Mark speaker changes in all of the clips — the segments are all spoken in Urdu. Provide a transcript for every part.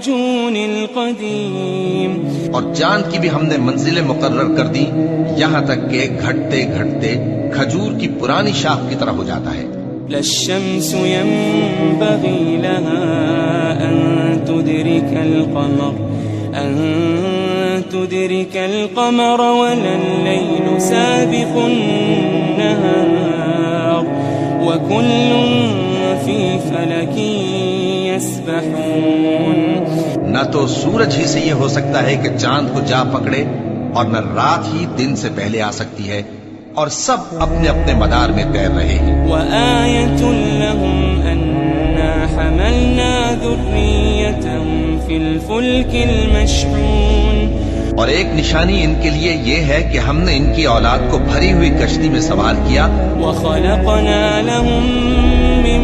Speaker 1: العرجون القديم.
Speaker 2: اور چاند کی بھی ہم نے منزلیں مقرر کر دی یہاں تک کہ گھٹتے گھٹتے کھجور کی پرانی شاخ کی طرح ہو جاتا ہے.
Speaker 1: لا الشمس ينبغي لها أن تدرك القمر ولا الليل سابق النهار وكل في فلك يسبحون.
Speaker 2: نہ تو سورج ہی سے یہ ہو سکتا ہے کہ چاند کو جا پکڑے اور نہ رات ہی دن سے پہلے آ سکتی ہے اور سب اپنے اپنے مدار میں تیر رہے ہیں.
Speaker 1: وآية لهم أنا حملنا ذريتهم في الفلك المشحون.
Speaker 2: اور ایک نشانی ان کے لیے یہ ہے کہ ہم نے ان کی اولاد کو بھری ہوئی کشتی میں سوار کیا.
Speaker 1: وخلقنا لهم من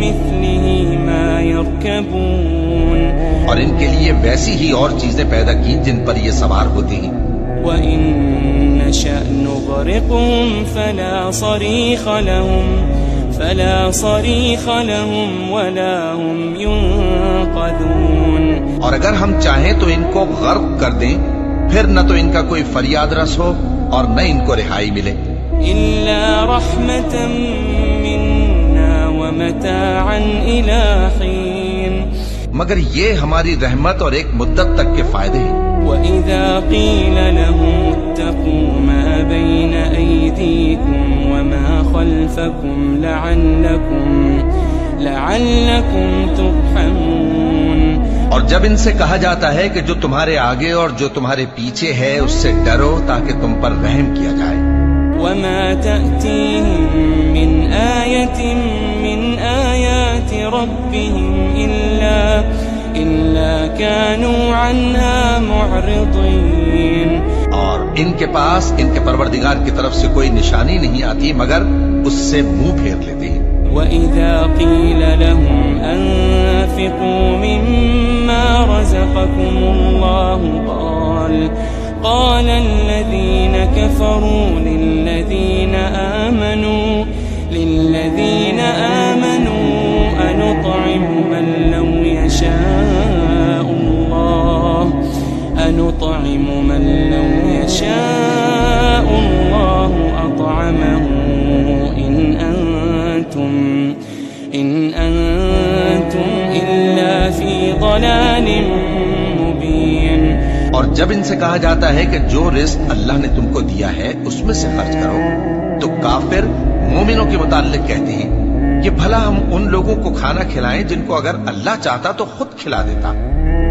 Speaker 1: مثله ما يركبون.
Speaker 2: اور ان کے لیے ویسی ہی اور چیزیں پیدا کی جن پر یہ سوار ہوتی ہیں.
Speaker 1: وَإِن نَّشَأْ نُغْرِقْهُمْ فَلَا صَرِيخَ لَهُمْ وَلَا هُمْ يُنقَذُونَ.
Speaker 2: اور اگر ہم چاہیں تو ان کو غرق کر دیں پھر نہ تو ان کا کوئی فریاد رس ہو اور نہ ان کو رہائی ملے.
Speaker 1: إِلَّا رَحْمَةً مِّنَّا وَمَتَاعًا إِلَىٰ حِينٍ.
Speaker 2: مگر یہ ہماری رحمت اور ایک مدت تک کے فائدے ہیں.
Speaker 1: وَإِذَا قِيلَ لَهُمُ اتَّقُوا مَا بَيْنَ أَيْدِيكُمْ وَمَا خَلْفَكُمْ لَعَلَّكُمْ تُرْحَمُونَ.
Speaker 2: اور جب ان سے کہا جاتا ہے کہ جو تمہارے آگے اور جو تمہارے پیچھے ہے اس سے ڈرو تاکہ تم پر رحم کیا جائے.
Speaker 1: وَمَا تَأْتِيهِم مِّنْ آيَةٍ مِّنْ آيَاتِ رَبِّهِمْ إِلَّا كَانُوا عَنْهَا مُعْرِضِينَ.
Speaker 2: اور ان کے پاس ان کے پروردگار کی طرف سے کوئی نشانی نہیں آتی مگر اس سے منہ پھیر لیتے ہیں.
Speaker 1: وَإِذَا قِيلَ لَهُمْ أَنفِقُوا مِمَّا رَزَقَكُمُ اللَّهُ قَالَ الَّذِينَ كَفَرُوا لِلَّذِينَ آمَنُوا أَنُطْعِمُ مَن لَّوْ يَشَاءُ اللَّهُ أَطْعَمَهُ إِنْ أَنْتُمْ إِلَّا فِي ضَلَالٍ مُبِينٍ.
Speaker 2: اور جب ان سے کہا جاتا ہے کہ جو رزق اللہ نے تم کو دیا ہے اس میں سے خرچ کرو تو کافر مومنوں کے متعلق کہتے ہیں کہ بھلا ہم ان لوگوں کو کھانا کھلائیں جن کو اگر اللہ چاہتا تو خود کھلا دیتا.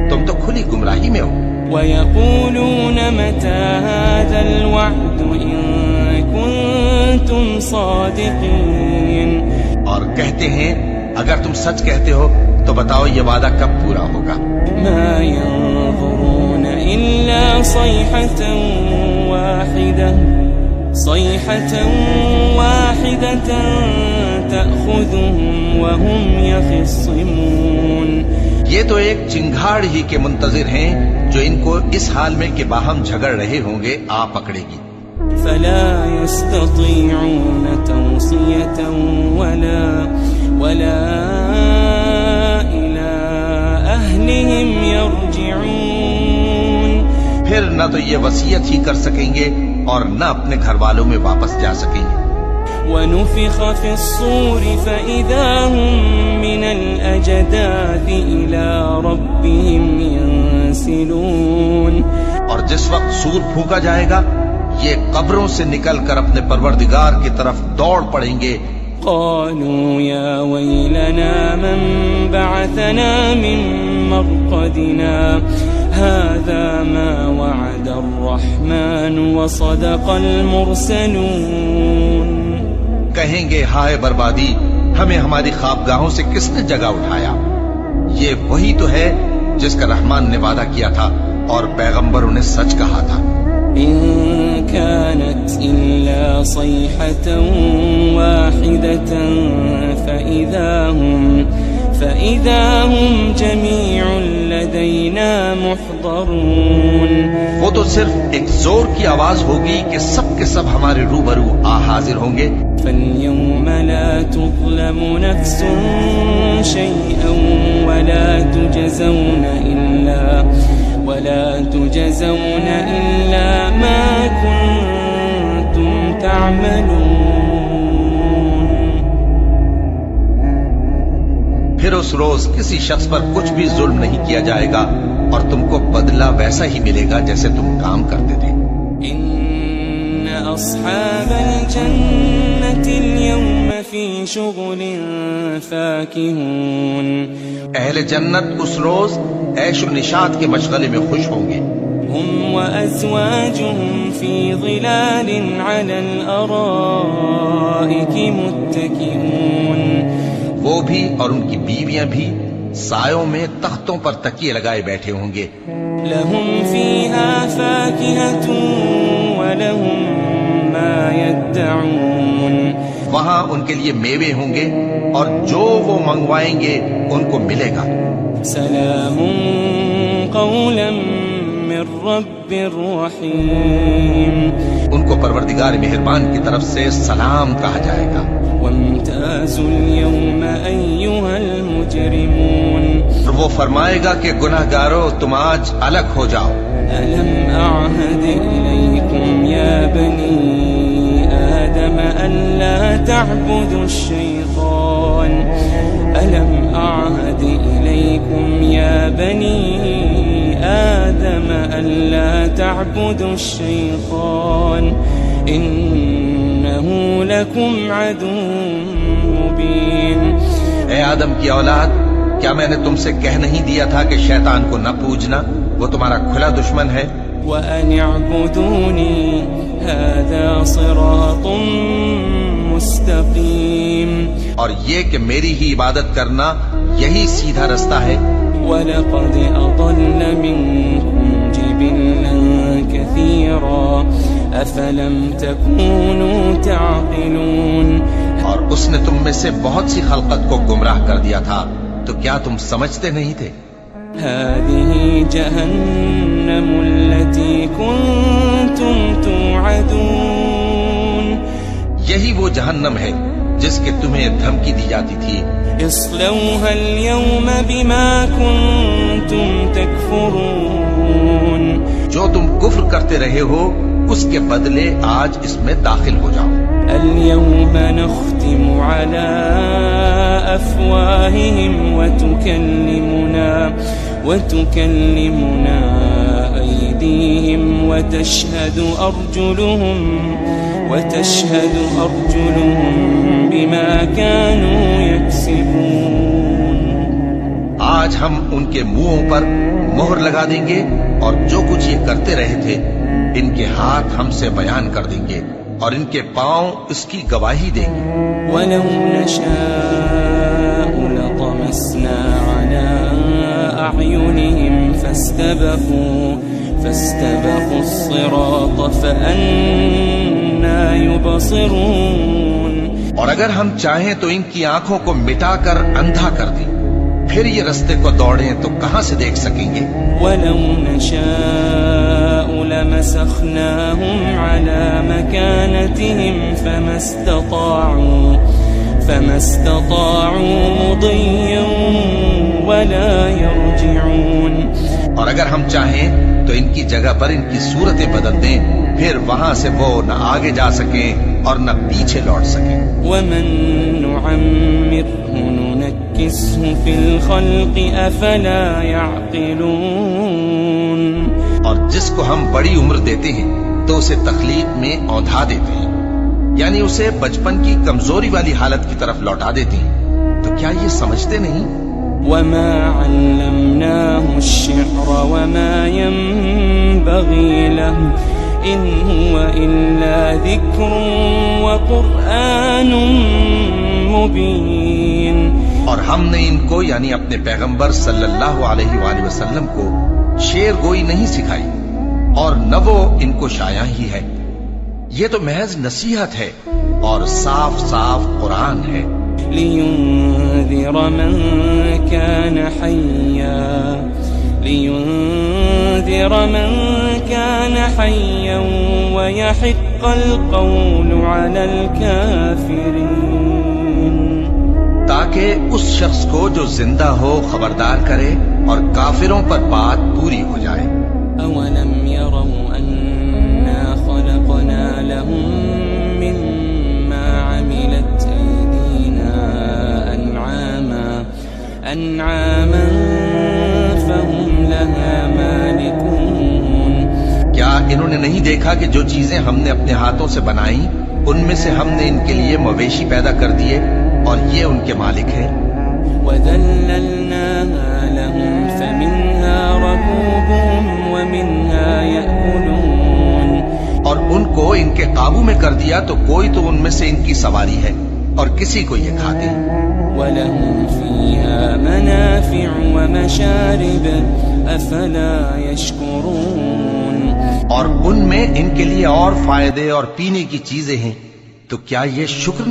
Speaker 2: تم تو کھلی گمراہی میں ہو.
Speaker 1: وَيَقُولُونَ مَتَى هَذَا الْوَعْدُ إِن كُنتُمْ صَادِقِينَ.
Speaker 2: اور کہتے ہیں اگر تم سچ کہتے ہو تو بتاؤ یہ وعدہ کب پورا ہوگا.
Speaker 1: مَا يَنظُرُونَ إِلَّا صَيْحَةً واحدة تأخذهم وهم يخصمون.
Speaker 2: یہ تو ایک چنگھاڑ ہی کے منتظر ہیں جو ان کو اس حال میں کہ باہم جھگڑ رہے ہوں گے آ پکڑے گی.
Speaker 1: فلا يستطيعون توصية ولا إلى أهلهم يرجعون.
Speaker 2: پھر نہ تو یہ وصیت ہی کر سکیں گے اور نہ اپنے گھر والوں میں واپس جا سکیں گے.
Speaker 1: وَنُفِخَ فِي الصُّورِ فَإِذَا هُم مِّنَ الْأَجْدَاثِ إِلَىٰ رَبِّهِمْ يَنسِلُونَ.
Speaker 2: اور جس وقت سور پھونکا جائے گا یہ قبروں سے نکل کر اپنے پروردگار کی طرف دوڑ پڑیں گے.
Speaker 1: قالوا يا ويلنا من بعثنا من مرقدنا هذا ما وعد الرحمن وصدق المرسلون.
Speaker 2: کہیں گے ہائے بربادی ہمیں ہماری خوابگاہوں سے کس نے جگہ اٹھایا. یہ وہی تو ہے جس کا رحمان نے وعدہ کیا تھا اور پیغمبروں نے سچ کہا تھا.
Speaker 1: إن كانت إلا صيحة واحدة فإذا هم جميع لدينا محضرون.
Speaker 2: وہ تو صرف ایک زور کی آواز ہوگی کہ سب کے سب ہمارے روبرو آ حاضر ہوں گے.
Speaker 1: فاليوم لا تظلم نفس شيئا ولا تجزون إلا ولا تجزون إلا ما كنتم تعملون.
Speaker 2: پھر اس روز کسی شخص پر کچھ بھی ظلم نہیں کیا جائے گا اور تم کو بدلہ ویسا ہی ملے گا جیسے تم کام کرتے تھے.
Speaker 1: إن أصحاب الجنة اليوم في شغل فاكهون.
Speaker 2: اہل جنت اس روز عیش و نشاط کے مشغلے میں خوش ہوں گے.
Speaker 1: هم وأزواجهم في ظلال على الأرائك متكئون.
Speaker 2: وہ بھی اور ان کی بیویاں بھی سایوں میں تختوں پر تکیے لگائے بیٹھے ہوں گے.
Speaker 1: لهم فيها فاكهة ولهم ما يدعون.
Speaker 2: وہاں ان کے لیے میوے ہوں گے اور جو وہ منگوائیں گے ان کو ملے گا.
Speaker 1: سلام قولا من رب رحیم.
Speaker 2: ان کو پروردگار مہربان کی طرف سے سلام کہا جائے گا.
Speaker 1: وامتازوا اليوم أيها المجرمون.
Speaker 2: اور وہ فرمائے گا کہ گناہ گارو تم آج الگ ہو جاؤ.
Speaker 1: ألم أعهد إليكم يا بني آدم ألا تعبدوا الشيطان. ألم أعهد إليكم يا بني آدم ألا تعبدوا الشيطان إنه لكم عدو مبين.
Speaker 2: اے آدم کی اولاد، کیا میں نے تم سے کہہ نہیں دیا تھا کہ شیطان کو نہ پوجنا، وہ تمہارا کھلا دشمن ہے.
Speaker 1: وأن اعبدوني هذا صراط مستقيم.
Speaker 2: اور یہ کہ میری ہی عبادت کرنا یہی سیدھا رستہ ہے.
Speaker 1: ولقد أضل منكم جبلا كثيرا أفلم تكونوا تعقلون.
Speaker 2: اور اس نے تم میں سے بہت سی خلقت کو گمراہ کر دیا تھا، تو کیا تم سمجھتے نہیں تھے؟
Speaker 1: هذه جهنم التي كنتم توعدون.
Speaker 2: یہی وہ جہنم ہے جس کے تمہیں دھمکی دی جاتی تھی.
Speaker 1: اصلوها اليوم بما كنتم تكفرون.
Speaker 2: جو تم کفر کرتے رہے ہو اس کے بدلے آج اس میں داخل ہو جاؤ.
Speaker 1: اليوم نختم على أفواههم وتكلمنا أيديهم وتشهد أرجلهم بما كانوا يكسبون.
Speaker 2: آج ہم ان کے منہوں پر مہر لگا دیں گے اور جو کچھ یہ کرتے رہے تھے ان کے ہاتھ ہم سے بیان کر دیں گے اور ان کے پاؤں اس کی گواہی دیں گے.
Speaker 1: وَلَوْ نَشَاءُ لَطَمَسْنَا عَلَىٰ أَعْيُنِهِمْ فَاسْتَبَقُوا الصِّرَاطَ فَأَنَّىٰ يُبْصِرُونَ.
Speaker 2: اور اگر ہم چاہیں تو ان کی آنکھوں کو مٹا کر اندھا کر دیں، پھر یہ رستے کو دوڑیں تو کہاں سے دیکھ سکیں گے.
Speaker 1: وَلَوْ نَشَاءُ لَمَسَخْنَاهُمْ عَلَىٰ مَكَانَتِهِمْ فَمَا اسْتَطَاعُوا مُضِيًّا وَلَا يَرْجِعُونَ.
Speaker 2: اور اگر ہم چاہیں تو ان کی جگہ پر ان کی صورتیں بدل دیں، پھر وہاں سے وہ نہ آگے جا سکیں اور نہ پیچھے لوٹ سکیں.
Speaker 1: وَمَن نُعَمِّرْهُ نُنَكِّسْهُ فِي الْخَلْقِ أَفَلَا يَعْقِلُونَ.
Speaker 2: اور جس کو ہم بڑی عمر دیتے ہیں تو اسے تخلیق میں اوندھا دیتے ہیں، یعنی اسے بچپن کی کمزوری والی حالت کی طرف لوٹا دیتے ہیں. تو کیا یہ سمجھتے نہیں؟
Speaker 1: وَمَا عَلَّمْنَاهُ الشِّعْرَ وَمَا يَنبَغِي لَهُ إِنْ هُوَ إِلَّا ذِكْرٌ وَقُرْآنٌ مُبِينٌ.
Speaker 2: اور ہم نے ان کو یعنی اپنے پیغمبر صلی اللہ علیہ وآلہ وسلم کو شعر گوئی نہیں سکھائی اور نہ وہ ان کو شایع ہی ہے. یہ تو محض نصیحت ہے اور صاف صاف قرآن ہے.
Speaker 1: لِيُنذِرَ مَن كَانَ حَيًّا وَيَحِقَّ الْقَوْلُ عَلَى الْكَافِرِينَ.
Speaker 2: تاکہ اس شخص کو جو زندہ ہو خبردار کرے اور کافروں پر بات پوری ہو جائے.
Speaker 1: أولم يروا أنا خلقنا لهم مما عملت أيدينا أنعاما فهم لها مالكون.
Speaker 2: کیا انہوں نے نہیں دیکھا کہ جو چیزیں ہم نے اپنے ہاتھوں سے بنائی ان میں سے ہم نے ان کے لیے مویشی پیدا کر دیے اور یہ ان کے مالک ہیں.
Speaker 1: وَذَلَّلْنَاهَا لَهُمْ فَمِنْهَا رَكُوبُهُمْ وَمِنْهَا يَأْكُلُونَ.
Speaker 2: اور ان کو ان کے قابو میں کر دیا تو کوئی تو ان میں سے ان کی سواری ہے اور کسی کو یہ کھاتے ہیں.
Speaker 1: وَلَهُمْ فِيهَا مَنَافِعُ وَمَشَارِبُ أَفَلَا يَشْكُرُونَ.
Speaker 2: اور ان میں ان کے لیے اور فائدے اور پینے کی چیزیں ہیں تو کیا یہ شکر